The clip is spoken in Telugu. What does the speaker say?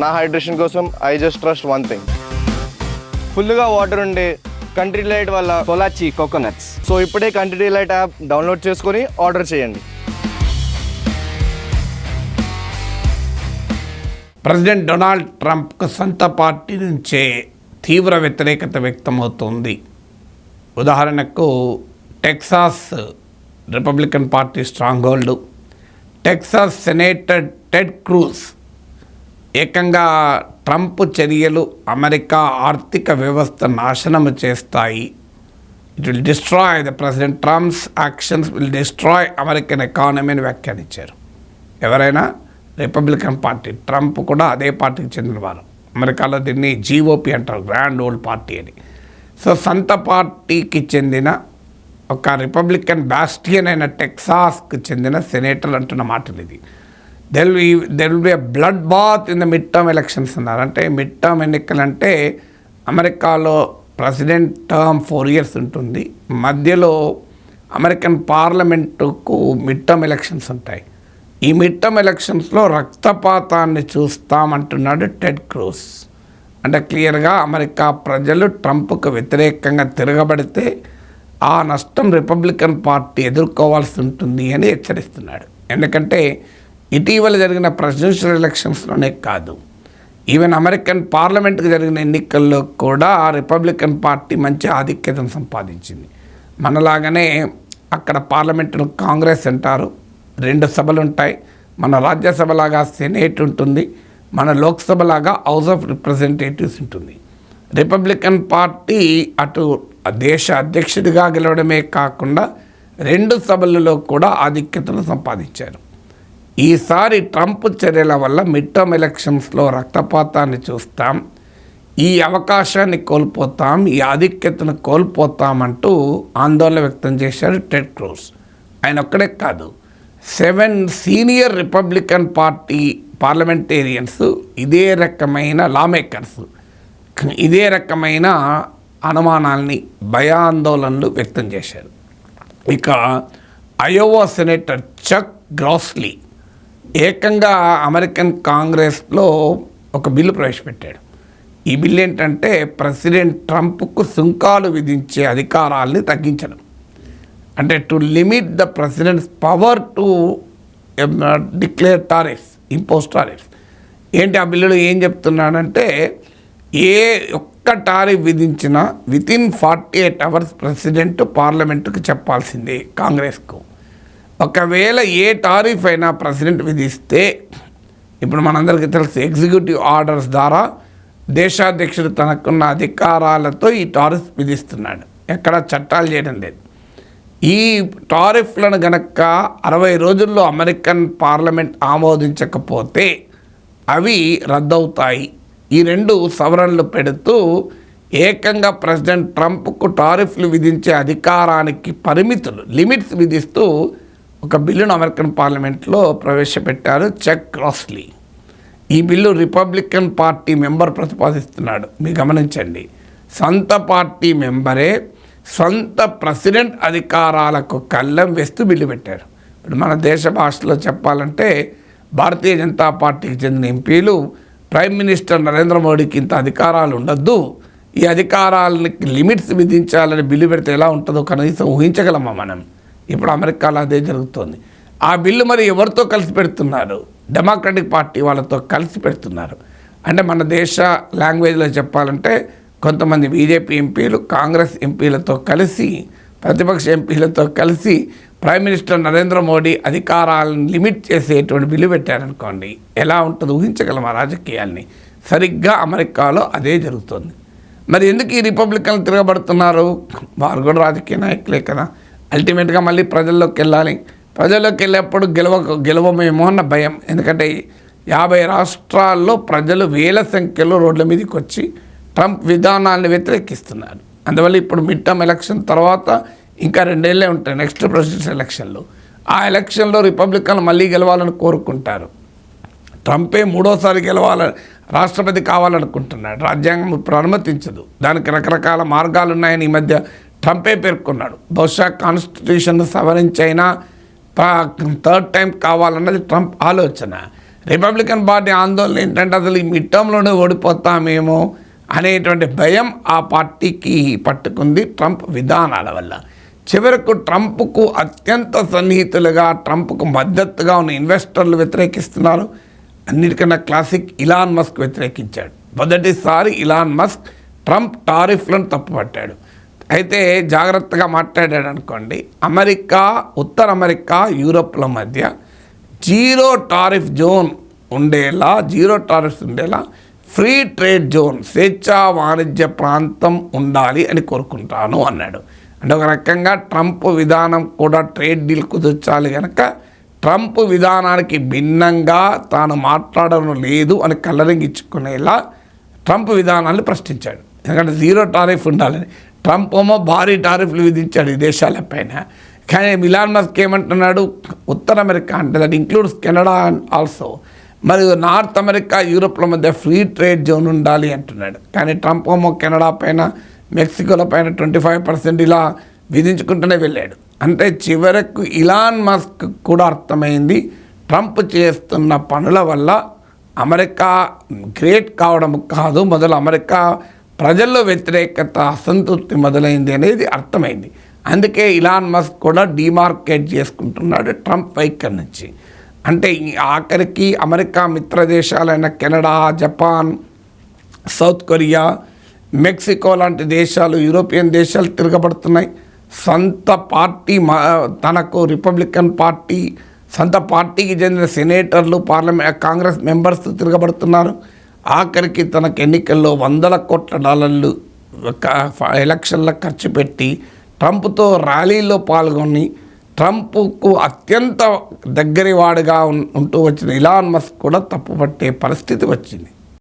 నా హైడ్రేషన్ కోసం I just trust one thing, ఫుల్గా వాటర్ ఉండే కంట్రీ డిలైట్ వల్ల పొలాచి కోకోనట్స్. సో ఇప్పుడే కంట్రీ డిలైట్ యాప్ డౌన్లోడ్ చేసుకొని ఆర్డర్ చేయండి. ప్రెసిడెంట్ డొనాల్డ్ ట్రంప్కు సొంత పార్టీ నుంచే తీవ్ర వ్యతిరేకత వ్యక్తమవుతోంది. ఉదాహరణకు Texas Republican party strong hold, Texas senator Ted cruise ఏకంగా ట్రంప్ చర్యలు అమెరికా ఆర్థిక వ్యవస్థ నాశనం చేస్తాయి, it will destroy the president Trump's actions will destroy American economy అని వ్యాఖ్యానించారు. ఎవరైనా రిపబ్లికన్ పార్టీ, ట్రంప్ కూడా అదే పార్టీకి చెందినవారు. అమెరికాలో దీన్ని జీఓపీ అంటారు, గ్రాండ్ ఓల్డ్ పార్టీ అని. సో సొంత పార్టీకి చెందిన ఒక రిపబ్లికన్ బాస్టియన్ అయిన టెక్సాస్కి చెందిన సెనేటర్ అంటున్న మాటలు ఇది. There will be a bloodbath in the midterm elections అన్నారు. అంటే మిడ్ టర్మ్ ఎన్నికలంటే అమెరికాలో ప్రెసిడెంట్ టర్మ్ 4 years ఉంటుంది, మధ్యలో అమెరికన్ పార్లమెంటుకు మిడ్ టర్మ్ ఎలక్షన్స్ ఉంటాయి. ఈ మిడ్ టర్మ్ ఎలక్షన్స్లో రక్తపాతాన్ని చూస్తామంటున్నాడు టెడ్ క్రూజ్. అంటే క్లియర్గా అమెరికా ప్రజలు ట్రంప్కు వ్యతిరేకంగా తిరగబడితే ఆ నష్టం రిపబ్లికన్ పార్టీ ఎదుర్కోవాల్సి ఉంటుంది అని హెచ్చరిస్తున్నాడు. ఎందుకంటే ఇటీవల జరిగిన ప్రెసిడెన్షియల్ ఎలక్షన్స్లోనే కాదు, ఈవెన్ అమెరికన్ పార్లమెంట్కి జరిగిన ఎన్నికల్లో కూడా రిపబ్లికన్ పార్టీ మంచి ఆధిక్యతను సంపాదించింది. మనలాగానే అక్కడ పార్లమెంటును కాంగ్రెస్ అంటారు, 2 సభలు ఉంటాయి. మన రాజ్యసభలాగా సెనేట్ ఉంటుంది, మన లోక్సభలాగా హౌస్ ఆఫ్ రిప్రజెంటేటివ్స్ ఉంటుంది. రిపబ్లికన్ పార్టీ అటు దేశ అధ్యక్షుడిగా గెలవడమే కాకుండా 2 సభలలో కూడా ఆధిక్యతను సంపాదించారు. ఈసారి ట్రంప్ చర్యల వల్ల మిడ్ టర్మ్ ఎలక్షన్స్లో రక్తపాతాన్ని చూస్తాం, ఈ అవకాశాన్ని కోల్పోతాం, ఈ ఆధిక్యతను కోల్పోతామంటూ ఆందోళన వ్యక్తం చేశారు టెడ్ క్రూజ్. ఆయన ఒక్కడే కాదు, 7 సీనియర్ రిపబ్లికన్ పార్టీ పార్లమెంటేరియన్స్ ఇదే రకమైన లామేకర్స్ ఇదే రకమైన అనుమానాల్ని, భయాందోళనలు వ్యక్తం చేశారు. ఇక అయోవా సెనేటర్ చక్ గ్రాస్లీ ఏకంగా అమెరికన్ కాంగ్రెస్లో ఒక బిల్లు ప్రవేశపెట్టాడు. ఈ బిల్లు ఏంటంటే ప్రెసిడెంట్ ట్రంప్కు సుంకాలు విధించే అధికారాల్ని తగ్గించడం, అంటే to limit the president's power to declare tariffs, impose tariffs. ఏంటి ఆ బిల్లులో ఏం చెప్తున్నాడంటే ఏ ఒక్క టారిఫ్ విధించినా వితిన్ 48 hours ప్రెసిడెంట్ పార్లమెంటుకు చెప్పాల్సిందే కాంగ్రెస్కు. ఒకవేళ ఏ టారిఫ్ అయినా ప్రెసిడెంట్ విధిస్తే, ఇప్పుడు మనందరికీ తెలుసు ఎగ్జిక్యూటివ్ ఆర్డర్స్ ద్వారా దేశాధ్యక్షుడు తనకున్న అధికారాలతో ఈ టారిఫ్ విధిస్తున్నాడు, ఎక్కడ చట్టాలు చేయడం లేదు. ఈ టారిఫ్లను గనక 60 రోజుల్లో అమెరికన్ పార్లమెంట్ ఆమోదించకపోతే అవి రద్దవుతాయి. ఈ 2 సవరణలు పెడుతూ ఏకంగా ప్రెసిడెంట్ ట్రంప్కు టారిఫ్లు విధించే అధికారానికి పరిమితులు, లిమిట్స్ విధిస్తూ ఒక బిల్లును అమెరికన్ పార్లమెంట్లో ప్రవేశపెట్టారు చక్ గ్రాస్లీ. ఈ బిల్లు రిపబ్లికన్ పార్టీ మెంబర్ ప్రతిపాదిస్తున్నాడు. మీరు గమనించండి, సొంత పార్టీ మెంబరే సొంత ప్రెసిడెంట్ అధికారాలకు కళ్ళెం వేస్తూ బిల్లు పెట్టారు. ఇప్పుడు మన దేశ భాషలో చెప్పాలంటే భారతీయ జనతా పార్టీకి చెందిన ఎంపీలు ప్రైమ్ మినిస్టర్ నరేంద్ర మోడీకి ఇంత అధికారాలు ఉండొద్దు, ఈ అధికారాలకి లిమిట్స్ విధించాలని బిల్లు పెడితే ఎలా ఉంటుందో కనీసం ఊహించగలమా మనం? ఇప్పుడు అమెరికాలో అదే జరుగుతోంది. ఆ బిల్లు మరి ఎవరితో కలిసి పెడుతున్నారు? డెమోక్రటిక్ పార్టీ వాళ్ళతో కలిసి పెడుతున్నారు. అంటే మన దేశ లాంగ్వేజ్లో చెప్పాలంటే కొంతమంది బీజేపీ ఎంపీలు కాంగ్రెస్ ఎంపీలతో కలిసి, ప్రతిపక్ష ఎంపీలతో కలిసి ప్రైమ్ మినిస్టర్ నరేంద్ర మోడీ అధికారాలను లిమిట్ చేసేటువంటి బిల్లు పెట్టారనుకోండి, ఎలా ఉంటుందో ఊహించగలమా రాజకీయాల్ని? సరిగ్గా అమెరికాలో అదే జరుగుతుంది. మరి ఎందుకు ఈ రిపబ్లికన్లు తిరగబడుతున్నారు? వారు కూడా రాజకీయ నాయకులే కదా, అల్టిమేట్గా మళ్ళీ ప్రజల్లోకి వెళ్ళాలి. ప్రజల్లోకి వెళ్ళేప్పుడు గెలవమేమో అన్న భయం. ఎందుకంటే 50 రాష్ట్రాల్లో ప్రజలు వేల సంఖ్యలో రోడ్ల మీదకి వచ్చి ట్రంప్ విధానాలను వ్యతిరేకిస్తున్నారు. అందువల్ల ఇప్పుడు మిడ్ టర్మ్ ఎలక్షన్ తర్వాత ఇంకా 2 ఏళ్ళే ఉంటాయి నెక్స్ట్ ప్రెసిడెన్షియల్ ఎలక్షన్లో. ఆ ఎలక్షన్లో రిపబ్లికన్లు మళ్ళీ గెలవాలని కోరుకుంటారు. ట్రంపే 3వసారి గెలవాలని, రాష్ట్రపతి కావాలనుకుంటున్నాడు. రాజ్యాంగం ఇప్పుడు అనుమతించదు, దానికి రకరకాల మార్గాలు ఉన్నాయని ఈ మధ్య ట్రంపే పేర్కొన్నాడు. బహుశా కాన్స్టిట్యూషన్ సవరించైనా 3rd టైం కావాలన్నది ట్రంప్ ఆలోచన. రిపబ్లికన్ పార్టీ ఆందోళన ఏంటంటే అసలు ఈ మిడ్ టర్మ్లోనే ఓడిపోతామేమో అనేటువంటి భయం ఆ పార్టీకి పట్టుకుంది ట్రంప్ విధానాల వల్ల. చివరకు ట్రంప్కు అత్యంత సన్నిహితులుగా ట్రంప్కు మద్దతుగా ఉన్న ఇన్వెస్టర్లు వ్యతిరేకిస్తున్నారు. అన్నిటికన్నా క్లాసిక్ ఇలాన్ మస్క్ వ్యతిరేకించాడు. మొదటిసారి ఇలాన్ మస్క్ ట్రంప్ టారిఫ్లను తప్పుపట్టాడు. అయితే జాగ్రత్తగా మాట్లాడాడు అనుకోండి, అమెరికా, ఉత్తర అమెరికా, యూరోప్ల మధ్య జీరో టారిఫ్ జోన్ ఉండేలా, జీరో టారిఫ్స్ ఉండేలా ఫ్రీ ట్రేడ్ జోన్, స్వేచ్ఛా వాణిజ్య ప్రాంతం ఉండాలి అని కోరుకుంటాను అన్నాడు. అంటే ఒక రకంగా ట్రంప్ విధానం కూడా ట్రేడ్ డీల్ కుదర్చాలి కనుక ట్రంప్ విధానానికి భిన్నంగా తాను మాట్లాడడం లేదు అని కలరింగ్ ఇచ్చుకునేలా ట్రంప్ విధానాన్ని ప్రశ్నించాడు. ఎందుకంటే జీరో టారిఫ్ ఉండాలని. ట్రంప్ ఏమో భారీ టారిఫ్లు విధించాడు ఈ దేశాలపైన. కానీ ఇలాన్ మస్క్ ఏమంటున్నాడు, ఉత్తర అమెరికా అంటే దట్ ఇంక్లూడ్స్ కెనడా ఆల్సో, మరియు నార్త్ అమెరికా, యూరోప్ల మధ్య ఫ్రీ ట్రేడ్ జోన్ ఉండాలి అంటున్నాడు. కానీ ట్రంప్ ఏమో కెనడా పైన, మెక్సికోల పైన 25% ఇలా విధించుకుంటూనే వెళ్ళాడు. అంటే చివరకు ఇలాన్ మస్క్ కూడా అర్థమైంది, ట్రంప్ చేస్తున్న పనుల వల్ల అమెరికా గ్రేట్ కావడం కాదు, మొదలు అమెరికా ప్రజల్లో వ్యతిరేకత, అసంతృప్తి మొదలైంది అనేది అర్థమైంది. అందుకే ఇలాన్ మస్క్ కూడా డిమార్కేట్ చేసుకుంటున్నాడు ట్రంప్ వైఖరి నుంచి. అంటే ఆఖరికి అమెరికా మిత్ర దేశాలైన Canada, Japan, South Korea, Mexico లాంటి దేశాలు, యూరోపియన్ దేశాలు తిరగబడుతున్నాయి. సొంత పార్టీ తనకు రిపబ్లికన్ పార్టీ, సొంత పార్టీకి చెందిన సెనేటర్లు, పార్లమెంట్, కాంగ్రెస్ మెంబర్స్ తిరగబడుతున్నారు. ఆఖరికి తనకు ఎన్నికల్లో $100 కోట్ల ఎలక్షన్లకు ఖర్చు పెట్టి ట్రంప్తో ర్యాలీల్లో పాల్గొని ట్రంప్కు అత్యంత దగ్గరి వాడుగా ఉంటూ వచ్చిన ఇలాన్ మస్క్ కూడా తప్పుపట్టే పరిస్థితి వచ్చింది.